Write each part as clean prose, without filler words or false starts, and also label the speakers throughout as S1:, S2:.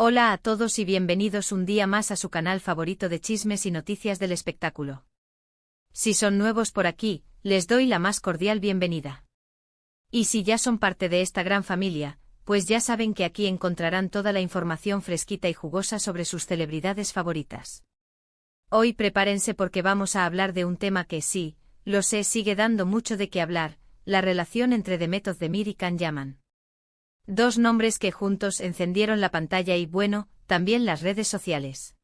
S1: Hola a todos y bienvenidos un día más a su canal favorito de chismes y noticias del espectáculo. Si son nuevos por aquí, les doy la más cordial bienvenida. Y si ya son parte de esta gran familia, pues ya saben que aquí encontrarán toda la información fresquita y jugosa sobre sus celebridades favoritas. Hoy prepárense porque vamos a hablar de un tema que sí, lo sé, sigue dando mucho de qué hablar, la relación entre Demet Özdemir y Can Yaman. Dos nombres que juntos encendieron la pantalla y bueno, también las redes sociales.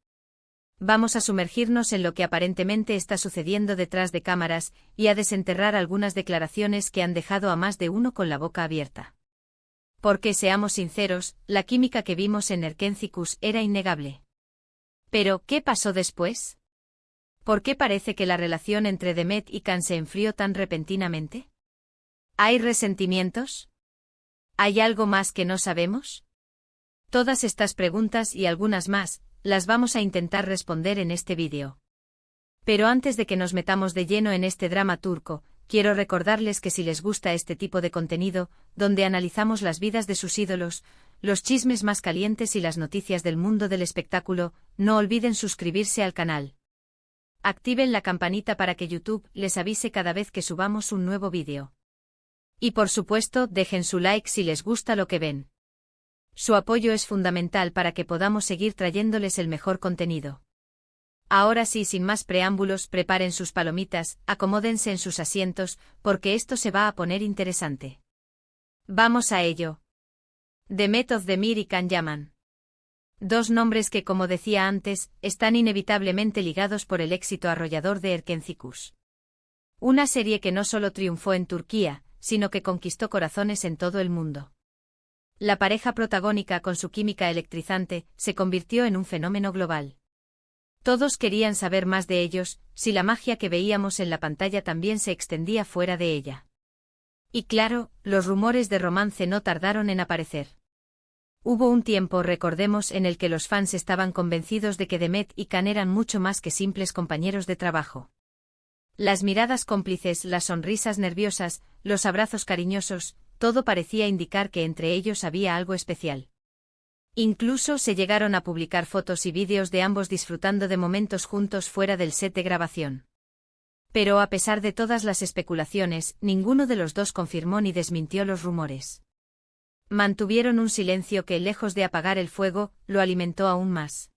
S1: Vamos a sumergirnos en lo que aparentemente está sucediendo detrás de cámaras y a desenterrar algunas declaraciones que han dejado a más de uno con la boca abierta. Porque seamos sinceros, la química que vimos en Erkencikus era innegable. Pero, ¿qué pasó después? ¿Por qué parece que la relación entre Demet y Can se enfrió tan repentinamente? ¿Hay resentimientos? ¿Hay algo más que no sabemos? Todas estas preguntas y algunas más, las vamos a intentar responder en este vídeo. Pero antes de que nos metamos de lleno en este drama turco, quiero recordarles que si les gusta este tipo de contenido, donde analizamos las vidas de sus ídolos, los chismes más calientes y las noticias del mundo del espectáculo, no olviden suscribirse al canal. Activen la campanita para que YouTube les avise cada vez que subamos un nuevo vídeo. Y por supuesto, dejen su like si les gusta lo que ven. Su apoyo es fundamental para que podamos seguir trayéndoles el mejor contenido. Ahora sí, sin más preámbulos, preparen sus palomitas, acomódense en sus asientos, porque esto se va a poner interesante. Vamos a ello. Demet Özdemir y Can Yaman. Dos nombres que, como decía antes, están inevitablemente ligados por el éxito arrollador de Erkencikus. Una serie que no solo triunfó en Turquía, sino que conquistó corazones en todo el mundo. La pareja protagónica, con su química electrizante, se convirtió en un fenómeno global. Todos querían saber más de ellos, si la magia que veíamos en la pantalla también se extendía fuera de ella. Y claro, los rumores de romance no tardaron en aparecer. Hubo un tiempo, recordemos, en el que los fans estaban convencidos de que Demet y Can eran mucho más que simples compañeros de trabajo. Las miradas cómplices, las sonrisas nerviosas, los abrazos cariñosos, todo parecía indicar que entre ellos había algo especial. Incluso se llegaron a publicar fotos y vídeos de ambos disfrutando de momentos juntos fuera del set de grabación. Pero a pesar de todas las especulaciones, ninguno de los dos confirmó ni desmintió los rumores. Mantuvieron un silencio que, lejos de apagar el fuego, lo alimentó aún más.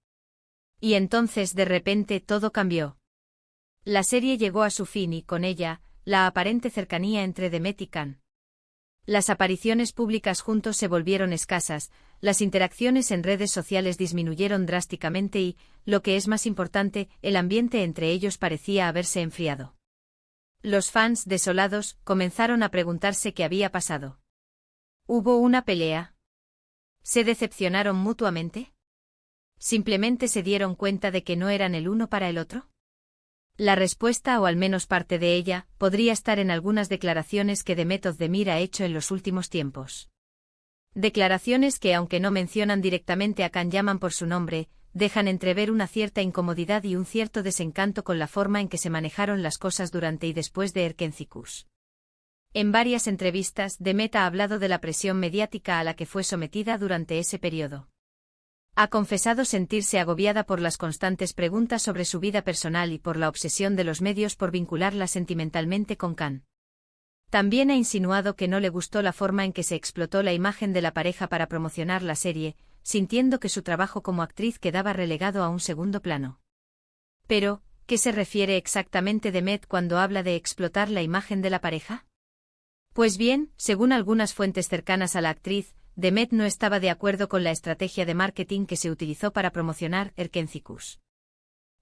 S1: Y entonces de repente todo cambió. La serie llegó a su fin y, con ella, la aparente cercanía entre Demet y Can. Las apariciones públicas juntos se volvieron escasas, las interacciones en redes sociales disminuyeron drásticamente y, lo que es más importante, el ambiente entre ellos parecía haberse enfriado. Los fans, desolados, comenzaron a preguntarse qué había pasado. ¿Hubo una pelea? ¿Se decepcionaron mutuamente? ¿Simplemente se dieron cuenta de que no eran el uno para el otro? La respuesta, o al menos parte de ella, podría estar en algunas declaraciones que Demet Özdemir ha hecho en los últimos tiempos. Declaraciones que, aunque no mencionan directamente a Can Yaman por su nombre, dejan entrever una cierta incomodidad y un cierto desencanto con la forma en que se manejaron las cosas durante y después de Erkencikus. En varias entrevistas, Demet ha hablado de la presión mediática a la que fue sometida durante ese periodo. Ha confesado sentirse agobiada por las constantes preguntas sobre su vida personal y por la obsesión de los medios por vincularla sentimentalmente con Can. También ha insinuado que no le gustó la forma en que se explotó la imagen de la pareja para promocionar la serie, sintiendo que su trabajo como actriz quedaba relegado a un segundo plano. Pero, ¿qué se refiere exactamente Demet cuando habla de explotar la imagen de la pareja? Pues bien, según algunas fuentes cercanas a la actriz, Demet no estaba de acuerdo con la estrategia de marketing que se utilizó para promocionar Erkencikus.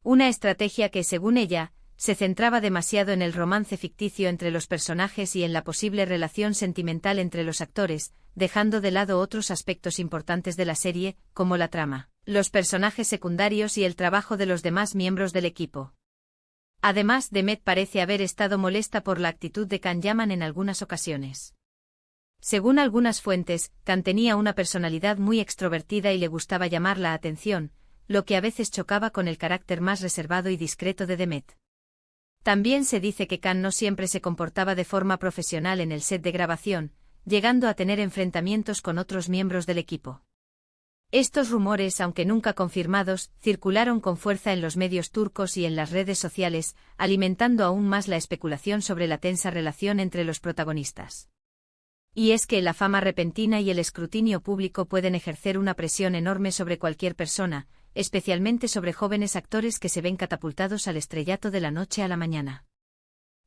S1: Una estrategia que, según ella, se centraba demasiado en el romance ficticio entre los personajes y en la posible relación sentimental entre los actores, dejando de lado otros aspectos importantes de la serie, como la trama, los personajes secundarios y el trabajo de los demás miembros del equipo. Además, Demet parece haber estado molesta por la actitud de Can Yaman en algunas ocasiones. Según algunas fuentes, Can tenía una personalidad muy extrovertida y le gustaba llamar la atención, lo que a veces chocaba con el carácter más reservado y discreto de Demet. También se dice que Can no siempre se comportaba de forma profesional en el set de grabación, llegando a tener enfrentamientos con otros miembros del equipo. Estos rumores, aunque nunca confirmados, circularon con fuerza en los medios turcos y en las redes sociales, alimentando aún más la especulación sobre la tensa relación entre los protagonistas. Y es que la fama repentina y el escrutinio público pueden ejercer una presión enorme sobre cualquier persona, especialmente sobre jóvenes actores que se ven catapultados al estrellato de la noche a la mañana.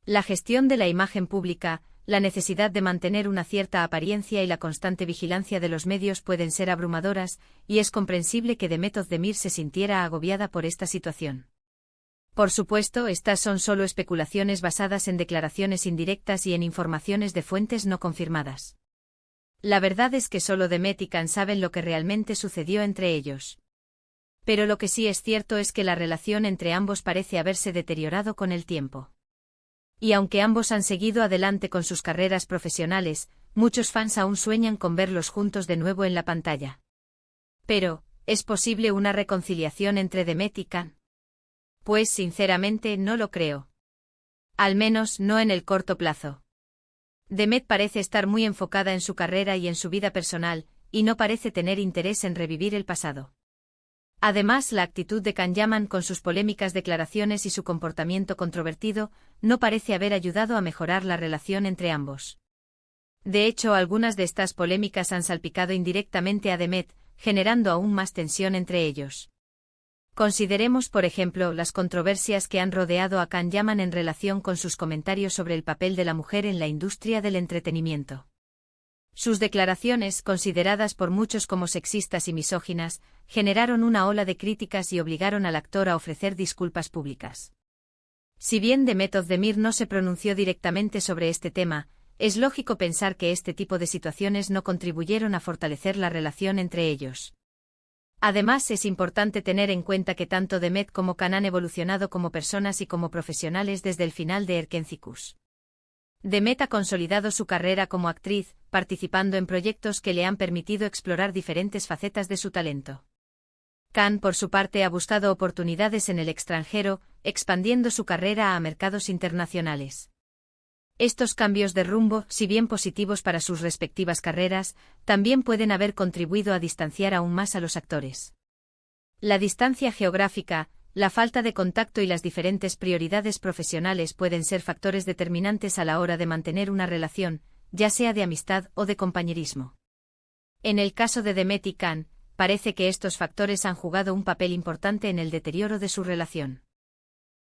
S1: La gestión de la imagen pública, la necesidad de mantener una cierta apariencia y la constante vigilancia de los medios pueden ser abrumadoras, y es comprensible que Demet Özdemir se sintiera agobiada por esta situación. Por supuesto, estas son solo especulaciones basadas en declaraciones indirectas y en informaciones de fuentes no confirmadas. La verdad es que solo Demet y Can saben lo que realmente sucedió entre ellos. Pero lo que sí es cierto es que la relación entre ambos parece haberse deteriorado con el tiempo. Y aunque ambos han seguido adelante con sus carreras profesionales, muchos fans aún sueñan con verlos juntos de nuevo en la pantalla. Pero, ¿es posible una reconciliación entre Demet y Can? Pues sinceramente no lo creo. Al menos no en el corto plazo. Demet parece estar muy enfocada en su carrera y en su vida personal, y no parece tener interés en revivir el pasado. Además, la actitud de Can Yaman con sus polémicas declaraciones y su comportamiento controvertido no parece haber ayudado a mejorar la relación entre ambos. De hecho, algunas de estas polémicas han salpicado indirectamente a Demet, generando aún más tensión entre ellos. Consideremos, por ejemplo, las controversias que han rodeado a Can Yaman en relación con sus comentarios sobre el papel de la mujer en la industria del entretenimiento. Sus declaraciones, consideradas por muchos como sexistas y misóginas, generaron una ola de críticas y obligaron al actor a ofrecer disculpas públicas. Si bien Demet Özdemir no se pronunció directamente sobre este tema, es lógico pensar que este tipo de situaciones no contribuyeron a fortalecer la relación entre ellos. Además, es importante tener en cuenta que tanto Demet como Can han evolucionado como personas y como profesionales desde el final de Erkenci. Demet ha consolidado su carrera como actriz, participando en proyectos que le han permitido explorar diferentes facetas de su talento. Can, por su parte, ha buscado oportunidades en el extranjero, expandiendo su carrera a mercados internacionales. Estos cambios de rumbo, si bien positivos para sus respectivas carreras, también pueden haber contribuido a distanciar aún más a los actores. La distancia geográfica, la falta de contacto y las diferentes prioridades profesionales pueden ser factores determinantes a la hora de mantener una relación, ya sea de amistad o de compañerismo. En el caso de Demet y Can, parece que estos factores han jugado un papel importante en el deterioro de su relación.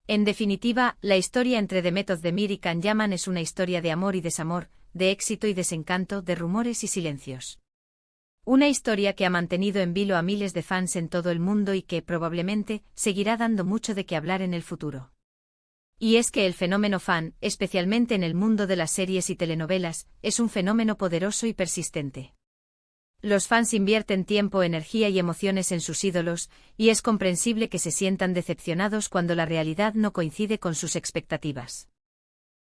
S1: En definitiva, la historia entre Demet Özdemir y Can Yaman es una historia de amor y desamor, de éxito y desencanto, de rumores y silencios. Una historia que ha mantenido en vilo a miles de fans en todo el mundo y que, probablemente, seguirá dando mucho de qué hablar en el futuro. Y es que el fenómeno fan, especialmente en el mundo de las series y telenovelas, es un fenómeno poderoso y persistente. Los fans invierten tiempo, energía y emociones en sus ídolos, y es comprensible que se sientan decepcionados cuando la realidad no coincide con sus expectativas.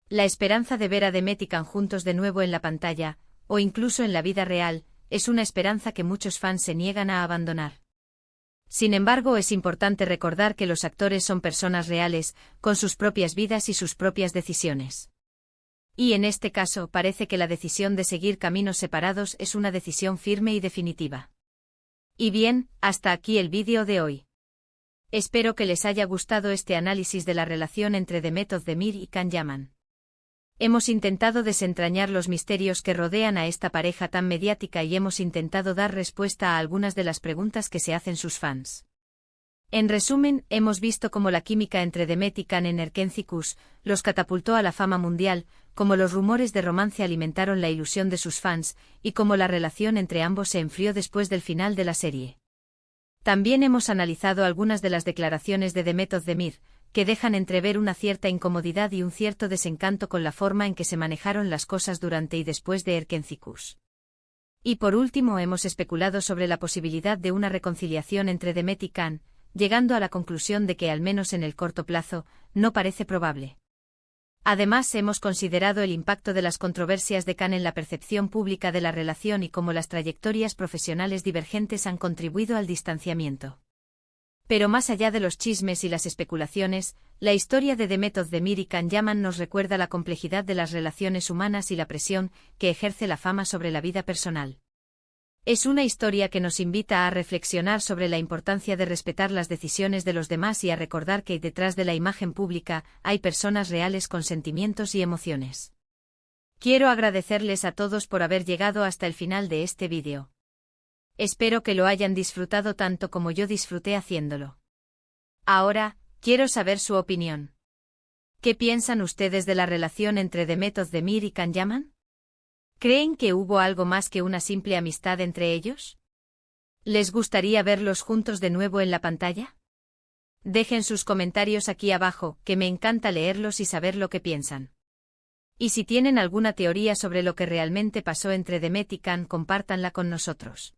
S1: La esperanza de ver a Demet y Can juntos de nuevo en la pantalla, o incluso en la vida real, es una esperanza que muchos fans se niegan a abandonar. Sin embargo, es importante recordar que los actores son personas reales, con sus propias vidas y sus propias decisiones. Y en este caso parece que la decisión de seguir caminos separados es una decisión firme y definitiva. Y bien, hasta aquí el vídeo de hoy. Espero que les haya gustado este análisis de la relación entre Demet Özdemir y Can Yaman. Hemos intentado desentrañar los misterios que rodean a esta pareja tan mediática y hemos intentado dar respuesta a algunas de las preguntas que se hacen sus fans. En resumen, hemos visto cómo la química entre Demet y Can en Erkenci los catapultó a la fama mundial, cómo los rumores de romance alimentaron la ilusión de sus fans, y cómo la relación entre ambos se enfrió después del final de la serie. También hemos analizado algunas de las declaraciones de Demet Özdemir, que dejan entrever una cierta incomodidad y un cierto desencanto con la forma en que se manejaron las cosas durante y después de Erkenci. Y por último hemos especulado sobre la posibilidad de una reconciliación entre Demet y Can, llegando a la conclusión de que al menos en el corto plazo, no parece probable. Además, hemos considerado el impacto de las controversias de Can en la percepción pública de la relación y cómo las trayectorias profesionales divergentes han contribuido al distanciamiento. Pero más allá de los chismes y las especulaciones, la historia de Demet Özdemir y Can Yaman nos recuerda la complejidad de las relaciones humanas y la presión que ejerce la fama sobre la vida personal. Es una historia que nos invita a reflexionar sobre la importancia de respetar las decisiones de los demás y a recordar que detrás de la imagen pública hay personas reales con sentimientos y emociones. Quiero agradecerles a todos por haber llegado hasta el final de este vídeo. Espero que lo hayan disfrutado tanto como yo disfruté haciéndolo. Ahora, quiero saber su opinión. ¿Qué piensan ustedes de la relación entre Demet Özdemir y Can Yaman? ¿Creen que hubo algo más que una simple amistad entre ellos? ¿Les gustaría verlos juntos de nuevo en la pantalla? Dejen sus comentarios aquí abajo, que me encanta leerlos y saber lo que piensan. Y si tienen alguna teoría sobre lo que realmente pasó entre Demet y Can, compártanla con nosotros.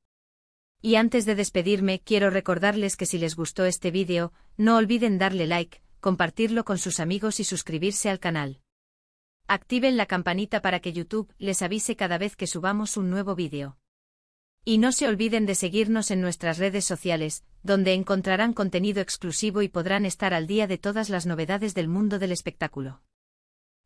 S1: Y antes de despedirme, quiero recordarles que si les gustó este vídeo, no olviden darle like, compartirlo con sus amigos y suscribirse al canal. Activen la campanita para que YouTube les avise cada vez que subamos un nuevo vídeo. Y no se olviden de seguirnos en nuestras redes sociales, donde encontrarán contenido exclusivo y podrán estar al día de todas las novedades del mundo del espectáculo.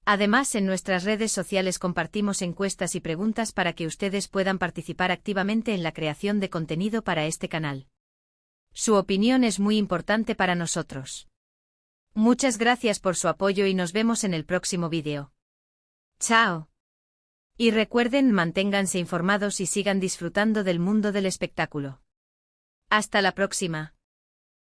S1: Además, en nuestras redes sociales compartimos encuestas y preguntas para que ustedes puedan participar activamente en la creación de contenido para este canal. Su opinión es muy importante para nosotros. Muchas gracias por su apoyo y nos vemos en el próximo vídeo. ¡Chao! Y recuerden, manténganse informados y sigan disfrutando del mundo del espectáculo. Hasta la próxima.